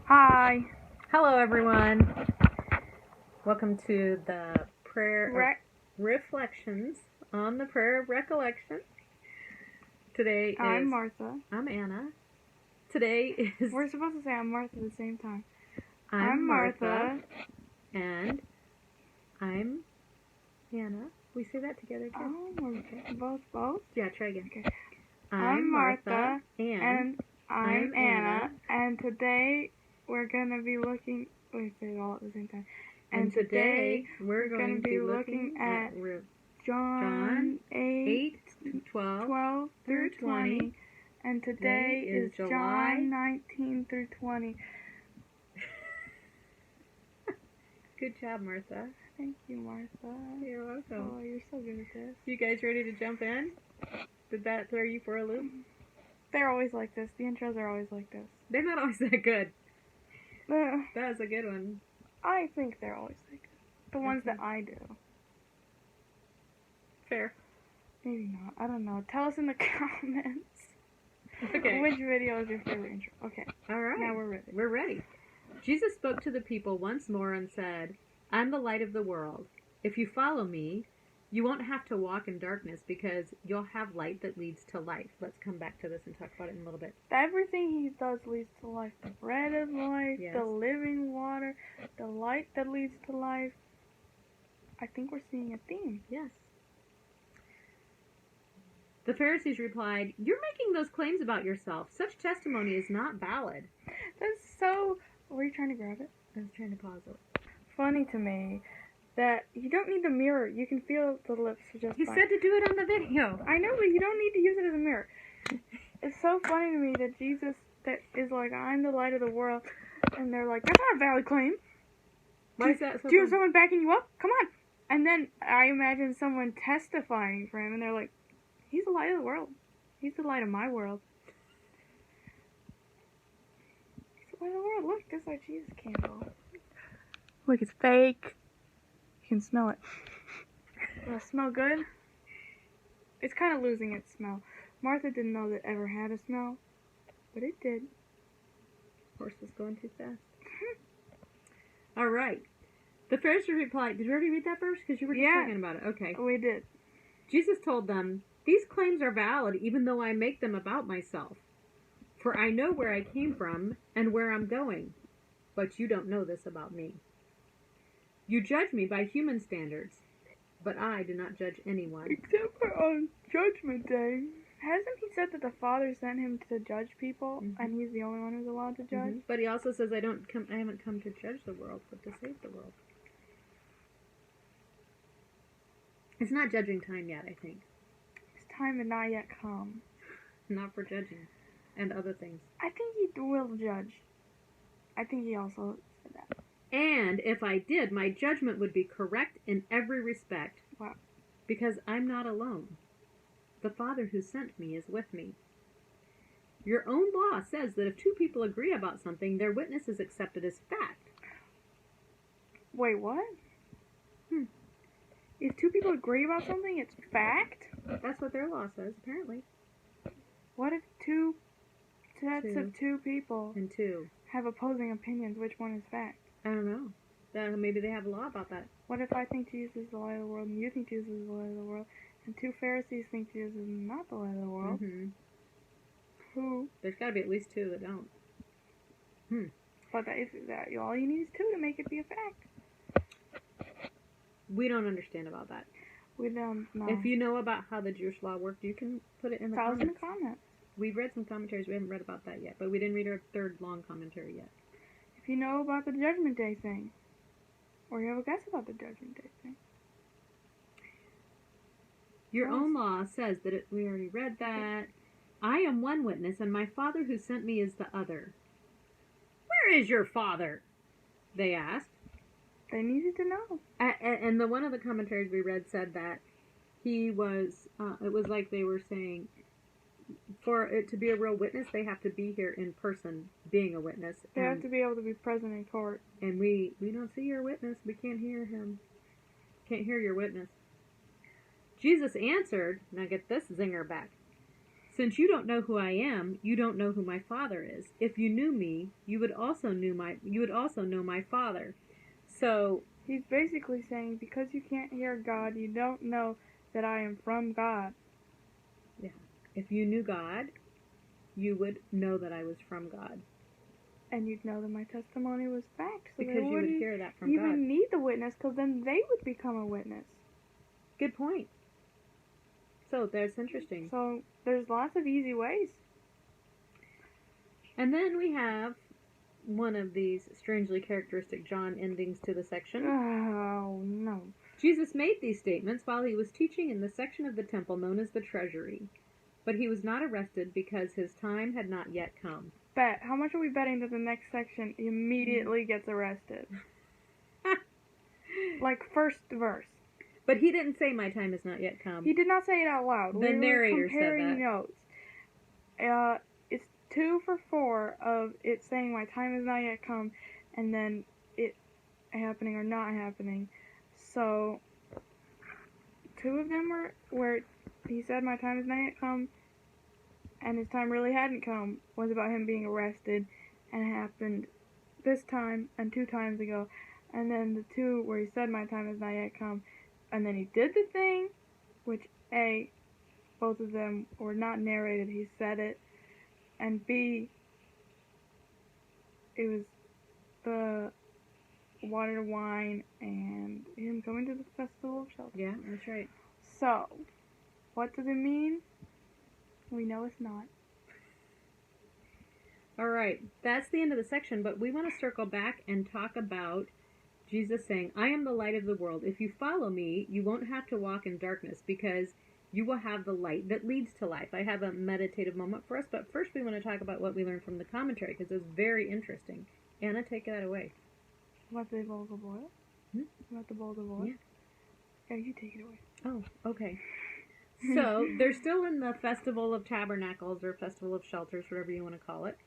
Hi. Hello, everyone. Welcome to the prayer reflections on the prayer of recollection. Today I'm is Martha. I'm Anna. Today is We're supposed to say I'm Martha at the same time. I'm Martha, and I'm Anna. We say that together too. Oh, both. Yeah, try again. Okay. I'm Martha, and I'm Anna. And today we're gonna be looking. Wait, say it all at the same time. And today we're going to be looking at John 8, 12 through 20. And today is John 19 through 20. Good job, Martha. Thank you, Martha. You're welcome. Oh, you're so good at this. You guys ready to jump in? Did that throw you for a loop? They're always like this. The intros are always like this. They're not always that good. That was a good one. I think they're always like this. The ones that I do. Fair. Maybe not. I don't know. Tell us in the comments. Okay. Which video is your favorite intro? Okay. All right. Now we're ready. We're ready. Jesus spoke to the people once more and said, "I'm the light of the world. If you follow me, you won't have to walk in darkness because you'll have light that leads to life." Let's come back to this and talk about it in a little bit. Everything he does leads to life. The bread of life, Yes. the living water, the light that leads to life. I think we're seeing a theme. Yes. The Pharisees replied, "You're making those claims about yourself. Such testimony is not valid." That's so... Were you trying to grab it? I was trying to pause it. Funny to me that you don't need the mirror. You can feel the lips just You fine. said to do it on the video. I know, but you don't need to use it as a mirror. It's so funny to me that Jesus that is like, "I'm the light of the world," and they're like, "That's not a valid claim. Why is that so Do you have funny? someone backing you up? Come on." And then I imagine someone testifying for him, and they're like, "He's the light of the world. He's the light of my world. He's the light of the world. Look, that's our Jesus candle. Look, it's fake. You can smell it. Does it smell good? It's kind of losing its smell. Martha didn't know that it ever had a smell, but it did. Horse was going too fast. All right. The Pharisees replied, did you already read that verse? Because you were just talking about it. Okay. We did. Jesus told them, "These claims are valid even though I make them about myself. For I know where I came from and where I'm going. But you don't know this about me. You judge me by human standards, but I do not judge anyone." Except for on Judgment Day. Hasn't he said that the Father sent him to judge people, and he's the only one who's allowed to judge? But he also says, I haven't come to judge the world, but to save the world. It's not judging time yet, I think. His time had not yet come. Not for judging and other things. I think he will judge. I think he also said that. And if I did, my judgment would be correct in every respect. Wow. Because I'm not alone. The Father who sent me is with me. Your own law says that if two people agree about something, their witness is accepted as fact. Wait, what? If two people agree about something, it's fact? That's what their law says, apparently. What if two sets of two people and two have opposing opinions? Which one is fact? I don't know. Maybe they have a law about that. What if I think Jesus is the light of the world, and you think Jesus is the light of the world, and two Pharisees think Jesus is not the light of the world? Who? There's got to be at least two that don't. But all you need is two to make it be a fact. We don't understand about that. We don't know. If you know about how the Jewish law worked, you can put it in the comments. We've read some commentaries. We haven't read about that yet, but we didn't read our third long commentary yet. If you know about the Judgment Day thing, or you have a guess about the Judgment Day thing. Your own law says that we already read that. I am one witness, and my Father who sent me is the other. Where is your Father? They asked. They needed to know. And one of the commentaries we read said that he was, it was like they were saying, for it to be a real witness, they have to be here in person being a witness. They have to be able to be present in court. And we don't see your witness. We can't hear him. Can't hear your witness. Jesus answered, now get this zinger back, Since you don't know who I am, you don't know who my Father is. If you knew me, you would also know my Father. So He's basically saying, because you can't hear God, you don't know that I am from God. if you knew God, you would know that I was from God. And you'd know that my testimony was fact. So Because they you would wouldn't hear that from even God. need the witness, because then they would become a witness. Good point. So that's interesting. So there's lots of easy ways. And then we have one of these strangely characteristic John endings to the section. Oh, no. Jesus made these statements while he was teaching in the section of the temple known as the treasury. But he was not arrested because his time had not yet come. Bet. How much are we betting that the next section immediately gets arrested? Like, first verse. But he didn't say my time has not yet come. He did not say it out loud. The We were narrator said comparing that. notes. It's 2 for 4 of it saying my time has not yet come, and then it happening or not happening. So 2 of them were where he said my time has not yet come, and his time really hadn't come, was about him being arrested, and it happened this time and 2 times ago. And then the 2 where he said my time has not yet come, and then he did the thing, which A, both of them were not narrated, he said it, and B, it was the water to wine and him going to the Festival of Shelters. Yeah, that's right. So, what does it mean? We know it's not. All right, that's the end of the section, but we want to circle back and talk about Jesus saying, I am the light of the world. If you follow me, you won't have to walk in darkness because you will have the light that leads to life. I have a meditative moment for us, but first we want to talk about what we learned from the commentary because it's very interesting. Anna, take that away. About the bowls of oil? About the bowls of oil? Yeah. Yeah, you take it away. Oh, okay. So they're still in the Festival of Tabernacles or Festival of Shelters, whatever you want to call it.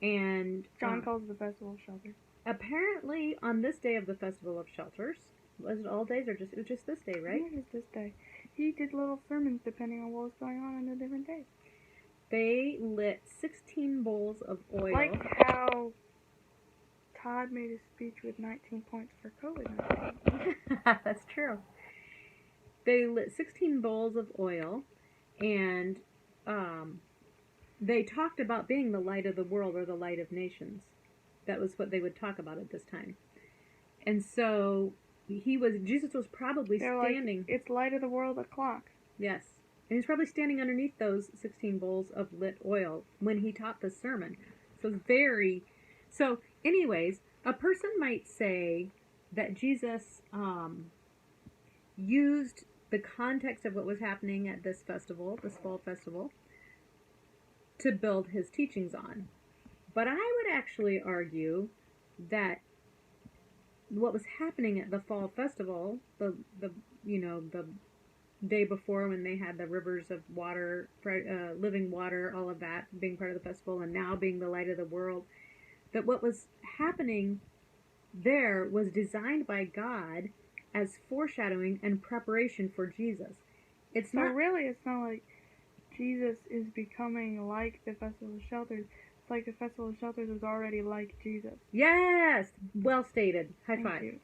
And John calls it the Festival of Shelters. Apparently, on this day of the Festival of Shelters, was it all days or it was just this day, right? Yeah, it's this day. He did little sermons depending on what was going on the different days. They lit 16 bowls of oil. Like how Todd made a speech with 19 points for COVID-19. That's true. They lit 16 bowls of oil, and they talked about being the light of the world or the light of nations. That was what they would talk about at this time. And so Jesus was probably standing. Like, it's light of the world o'clock. Yes. And he's probably standing underneath those 16 bowls of lit oil when he taught the sermon. So it's So anyways, a person might say that Jesus used the context of what was happening at this festival, this fall festival, to build his teachings on. But I would actually argue that what was happening at the fall festival, the day before when they had the rivers of water, living water, all of that being part of the festival, and now being the light of the world, that what was happening there was designed by God as foreshadowing and preparation for Jesus. It's not like Jesus is becoming like the Festival of Shelters. It's like the Festival of Shelters was already like Jesus. Yes! Well stated. High Thank five. you.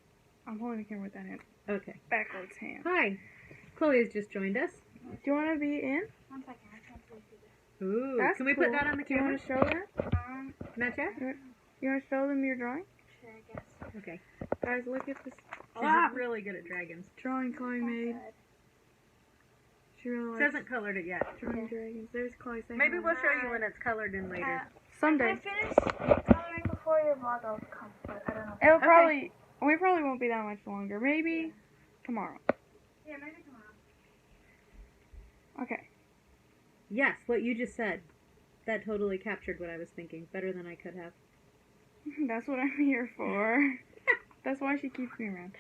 I'm holding the camera with that hand. Okay. Backwards hand. Hi. Chloe has just joined us. Do you want to be in? 1 second, I can't see this. Ooh. That's Can we cool. put that on the Do you camera? want to show them? Not yet? You want to show them your drawing? Sure, I guess. Okay. Guys, look at this She's really good at dragons. drawing Chloe made. Good. She really She likes hasn't colored it yet. drawing dragons. There's Chloe saying Maybe hi. we'll show you when it's colored in later. Someday. If I finish coloring before your vlog, I'll come, but I don't know. It'll probably, we probably won't be that much longer. Maybe tomorrow. Yeah, maybe tomorrow. Okay. Yes, what you just said. That totally captured what I was thinking. Better than I could have. That's what I'm here for. That's why she keeps me around.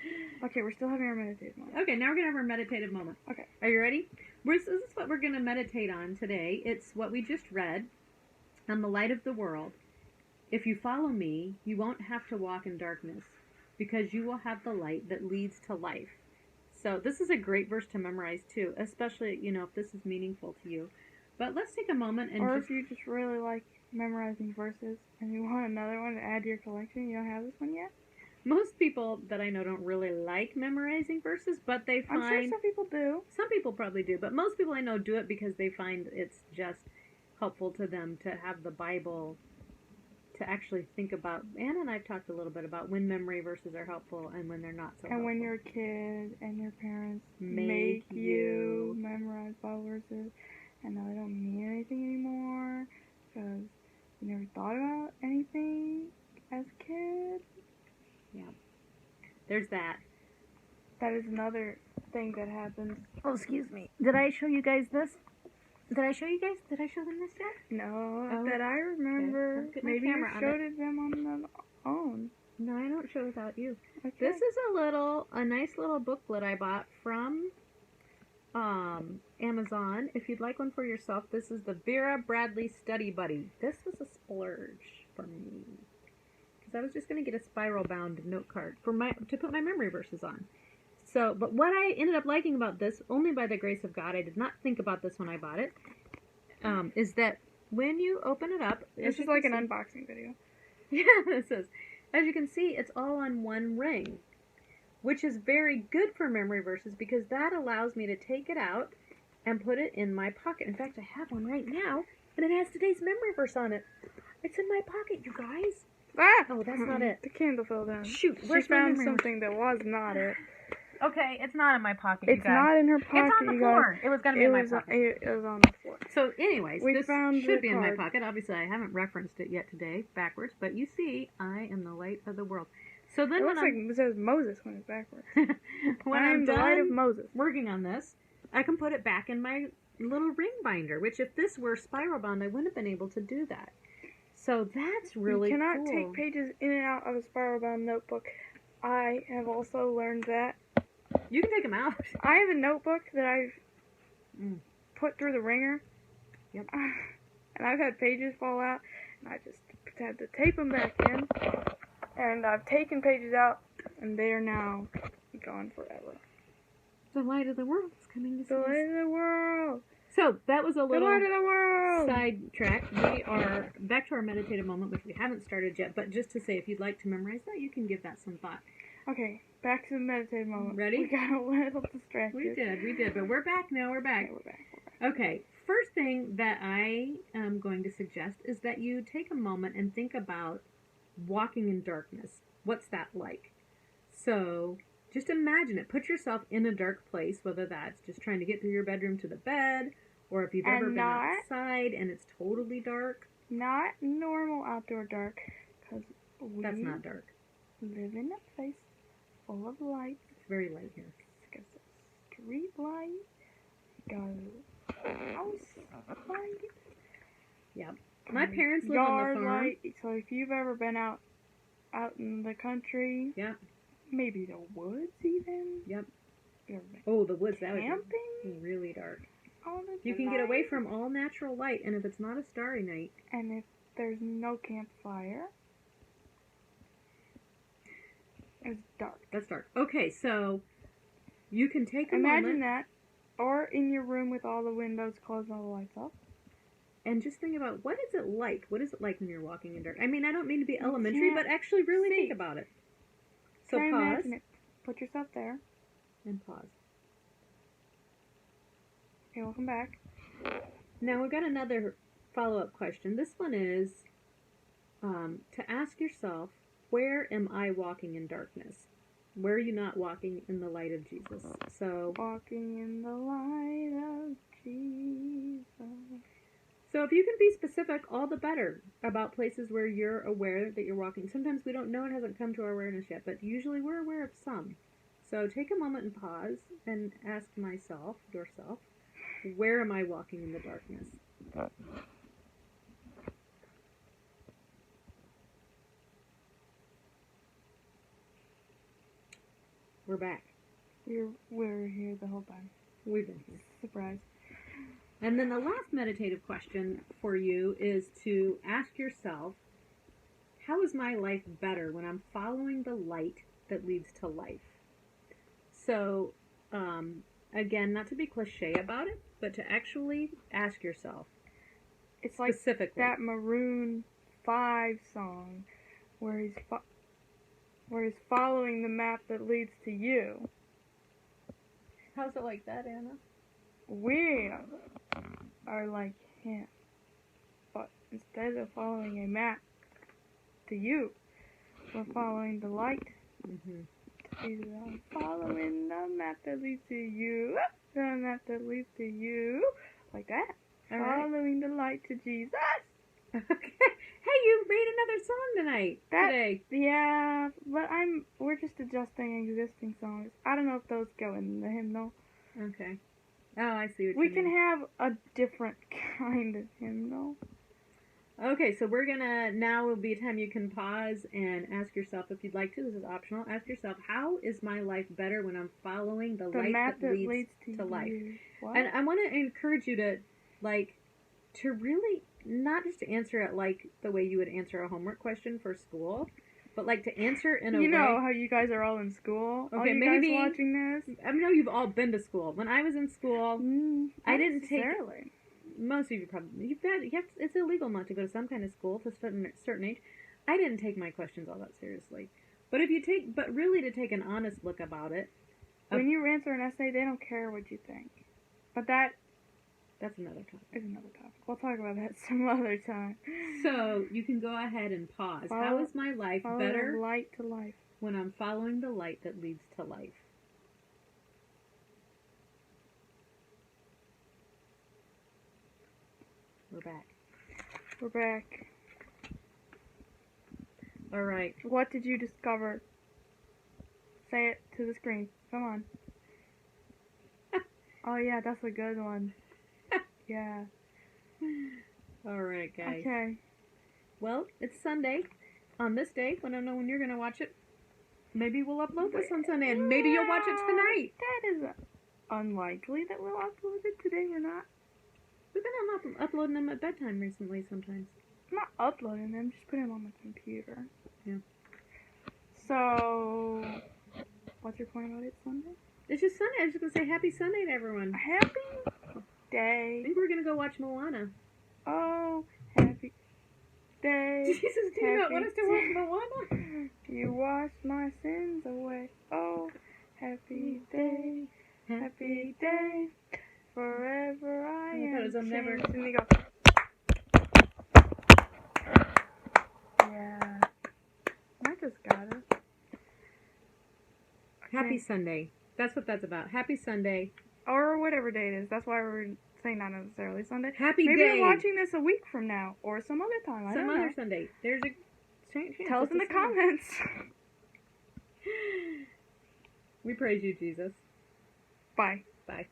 Okay, we're still having our meditative moment. Okay, now we're going to have our meditative moment. Okay. Are you ready? This is what we're going to meditate on today. It's what we just read. I'm the light of the world. If you follow me, you won't have to walk in darkness because you will have the light that leads to life. So this is a great verse to memorize too, especially, if this is meaningful to you. But let's take a moment and Or just... if you just really like memorizing verses and you want another one to add to your collection, you don't have this one yet? Most people that I know don't really like memorizing verses, but they find... I'm sure some people do. Some people probably do, but most people I know do it because they find it's just helpful to them to have the Bible to actually think about. Anna and I've talked a little bit about when memory verses are helpful and when they're not so helpful. And when you're a kid and your parents Make you memorize Bible verses and now they don't mean anything anymore because you never thought about anything as a kid. Yeah. There's that. That is another thing that happens. Oh, excuse me. Did I show you guys this? Did I show you guys? Did I show them this yet? No, Oh, that I remember. Okay. Let's get my Maybe you camera on showed it them on their own. No, I don't show without you. Okay. This is a nice little booklet I bought from Amazon. If you'd like one for yourself, this is the Vera Bradley Study Buddy. This was a splurge for me because I was just going to get a spiral bound note card to put my memory verses on. So, but what I ended up liking about this, only by the grace of God, I did not think about this when I bought it, is that when you open it up... This is like an unboxing video. Yeah, this is. As you can see, it's all on one ring, which is very good for memory verses because that allows me to take it out and put it in my pocket. In fact, I have one right now, and it has today's memory verse on it. It's in my pocket, you guys. Ah! Oh, that's not it. The candle fell down. Shoot, She where's my found memory something that was not it. Okay, it's not in my pocket, It's not in her pocket, It's on the you floor. guys. It was going to be in my pocket. It was on the floor. So, anyways, We this found should the be in my card. pocket. Obviously, I haven't referenced it yet today, backwards. But you see, I am the light of the world. So then It when looks like it says Moses when it's backwards. when I I'm am the light of done Moses. working on this, I can put it back in my little ring binder, which if this were spiral bound, I wouldn't have been able to do that. So that's really You cannot cool. take pages in and out of a spiral bound notebook. I have also learned that. You can take them out. I have a notebook that I've Mm. put through the wringer. Yep. And I've had pages fall out, and I just had to tape them back in. And I've taken pages out, and they are now gone forever. The light of the world is coming to see The us. light of the world! So that was a The little light of the world! sidetrack. We are back to our meditative moment, which we haven't started yet. But just to say, if you'd like to memorize that, you can give that some thought. Okay, back to the meditative moment. Ready? We got a little distracted. We did. But we're back now. We're back. Okay, we're back. Okay, first thing that I am going to suggest is that you take a moment and think about walking in darkness. What's that like? So just imagine it. Put yourself in a dark place, whether that's just trying to get through your bedroom to the bed, or if you've ever been outside and it's totally dark. Not normal outdoor dark, because That's not dark. live in a place full of lights. It's very light here. Got the street light, got a house light. Yep. My parents live yard on the farm. light. So if you've ever been out in the country, Yeah. maybe the woods even. Yep. You ever been Oh, the woods. That would camping? be really dark. All the You can get away night? from all natural light, and if it's not a starry night, And if there's no campfire, it's dark. that's dark. Okay, so you can take a Imagine moment that, or in your room with all the windows closed and all the lights off. and just think about what is it like? What is it like when you're walking in dark? I mean, I don't mean to be elementary, can't but actually really see. think about it. So Try and pause imagine it. Put yourself there. and pause. Okay, welcome back. Now we've got another follow-up question. This one is to ask yourself, where am I walking in darkness? Where are you not walking in the light of Jesus? So Walking in the light of Jesus. if you can be specific, all the better about places where you're aware that you're walking. Sometimes we don't know, it hasn't come to our awareness yet, but usually we're aware of some. So take a moment and pause and ask yourself, where am I walking in the darkness? We're back. We're here the whole time. We've been here. Surprise. And then the last meditative question for you is to ask yourself, how is my life better when I'm following the light that leads to life? So, again, not to be cliche about it, but to actually ask yourself, It's like Specifically. that Maroon 5 song where he's following the map that leads to you. How's it like that, Anna? We are like him, but instead of following a map to you, we're following the light. Mm-hmm. Jesus, I'm following the map that leads to you, the map that leads to you, like that. All right. Following the light to Jesus. Okay. Hey, you made another song tonight. Today. Yeah, but we're just adjusting existing songs. I don't know if those go in the hymnal. Okay. Oh, I see what We you can mean. have a different kind of hymnal. Okay, so now will be a time you can pause and ask yourself, if you'd like to, this is optional, ask yourself, how is my life better when I'm following the light map that leads to life? you. What? And I want to encourage you to really, not just to answer it like the way you would answer a homework question for school, but like to answer in a way. You know how you guys are all in school? Okay, all you maybe guys watching this? I know you've all been to school. When I was in school, I didn't take. necessarily. Most of you probably. It's illegal not to go to some kind of school to a certain age. I didn't take my questions all that seriously. But really to take an honest look about it. When you answer an essay, they don't care what you think. But that's another topic. Is another topic. We'll talk about that some other time. So you can go ahead and pause. How is my life better light to life when I'm following the light that leads to life? We're back. We're back. All right. What did you discover? Say it to the screen. Come on. Oh yeah, that's a good one. Yeah. All right, guys. Okay. Well, it's Sunday. On this day, I don't know when you're going to watch it. Maybe we'll upload this on Sunday, and maybe you'll watch it tonight. That is unlikely that we'll upload it today. We're not. We've been uploading them at bedtime recently sometimes. I'm not uploading them, just putting them on my computer. Yeah. So, what's your point about it Sunday? It's just Sunday. I was just going to say happy Sunday to everyone. Happy I day. think we're going to go watch Moana. Oh, happy day. Jesus, do you not want us to watch Moana? You washed my sins away. Oh, happy day. Happy day. Forever I am. thought it was never. changed. And you go. Yeah. I just got it. Happy Sunday. That's what that's about. Happy Sunday. Or whatever day it is. That's why we're saying not necessarily Sunday. Happy Maybe day. you're watching this a week from now. Or some other time. I Some don't know. other Sunday. There's a chance. Tell us in the comments. We praise you, Jesus. Bye. Bye.